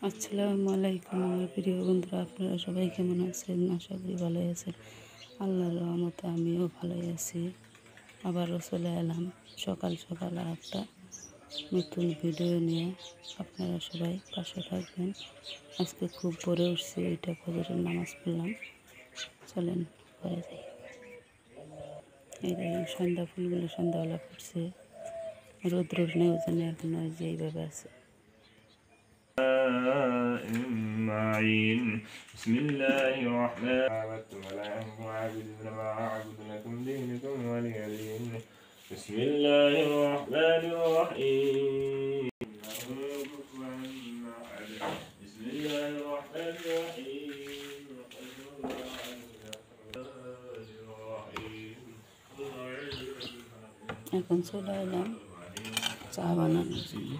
আসসালামু আলাইকুম আমার প্রিয় বন্ধুরা, আপনারা সবাই কেমন আছেন? আশা করি ভালোই আছেন। আল্লাহর রহমতে আমিও ভালোই আছি। আবারও চলে এলাম সকাল সকাল আর একটা নতুন ভিডিও নিয়ে। আপনারা সবাই পাশে থাকবেন। আজকে খুব ভোরে উঠছি, এটা ফজরের নামাজ পড়লাম। চলেন ঘরে যাই। এই দেখেন সন্ধ্যা ফুলগুলো সন্ধ্যাবেলা ফুটছে, রোদ নেই, ওজন্য এখন যে এইভাবে আছে। معين بسم الله الرحمن الرحيم ولا أنتم عابدون ما أعبد لكم دينكم ولي دين بسم الله الرحمن الرحيم بسم الله الرحمن الرحيم এখন চলে এলাম চা বানানোর জন্য।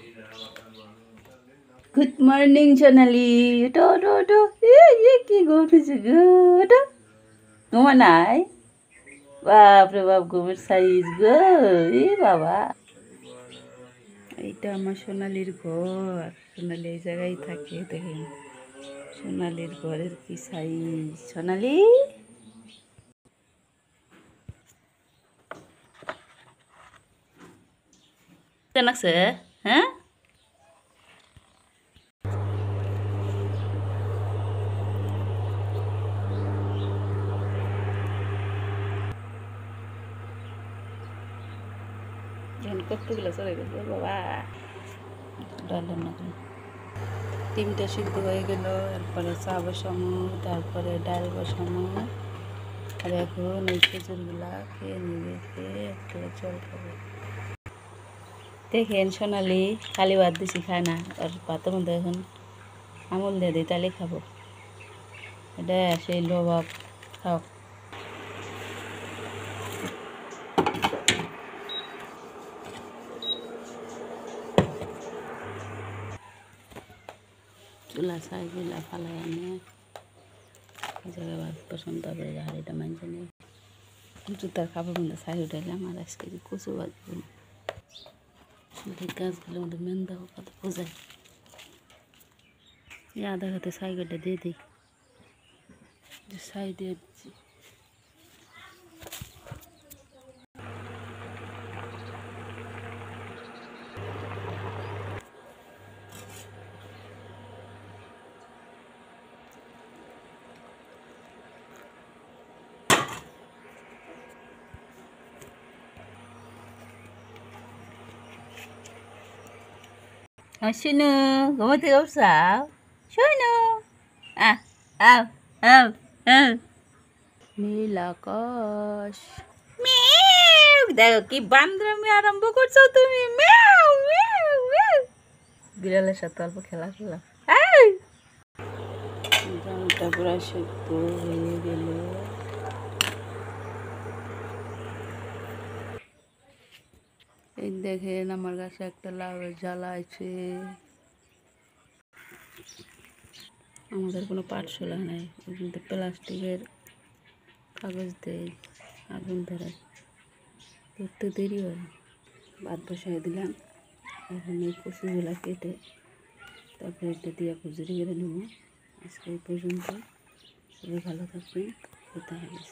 গুড মর্নিং সোনালি, ওটো ওটো ওটো, কি ঘুরতেছে গুড ঘুমা নাই? বাপরে বাপ, ঘুমের সাইজ গো, বাবা। এইটা আমার সোনালির ঘর। সোনালি এই জায়গায় থাকে, দেখেন সোনালির ঘরের কি সাইজ। সোনালি কেন আছে? হ্যাঁ, কতগুলো চলে গেল বাবা। ডালের না, ডিমটা সিদ্ধ হয়ে গেল, এরপরে চা বসামো, তারপরে ডাল বসামো। আর এখন এই খেজুরগুলা খেয়ে নিবে, খেয়ে একটু জল খাবো। দেখেন সোনালি খালি ভাত দিছি খায় না, আর ভাতের মধ্যে এখন আমুল দিয়ে দিই, তাহলে খাবো। এটা সেই লোভাব, খাও। চুলা ছাইগুলা ফালাই আনে এই জায়গায় ভাত পছন্দ করে, হাড়িটা মানছে নেই। জুতার খাবার মধ্যে ছাই উঠাইলাম, আর আজকে কচু ভাজবো। গাছগুলোর মধ্যে মেন্দা কত বোঝায়, এই আধা হাতে ছাই কেটে দিয়ে দিই, ছাই দিয়ে দিচ্ছি। শোনো, ঘুমাতে উঠছাও? শোনো, আহ আও আও আও, নীল আকাশ। দেখো কি বান্দরামি আরম্ভ করছো তুমি। ম্যাও ম্যাও ম্যাও। বিড়ালের সাথে অল্প খেলা করলাম। জালটা প্রায় সেদ্ধ হয়ে গেল। এই দেখেন আমার কাছে একটা লাউয়ের জ্বালা আছে। আমাদের কোনো পাঠশালা নাই, কিন্তু প্লাস্টিকের কাগজ দেয় আগুন ধরায়, ধরতে দেরি হয়। ভাত বসাই দিলাম, এখন এই কচুগুলা কেটে তারপরে এটা দিয়ে খুচুরি করে নেব। আজকে এই পর্যন্ত, সবাই ভালো থাকবেন। খুদা হাফেজ।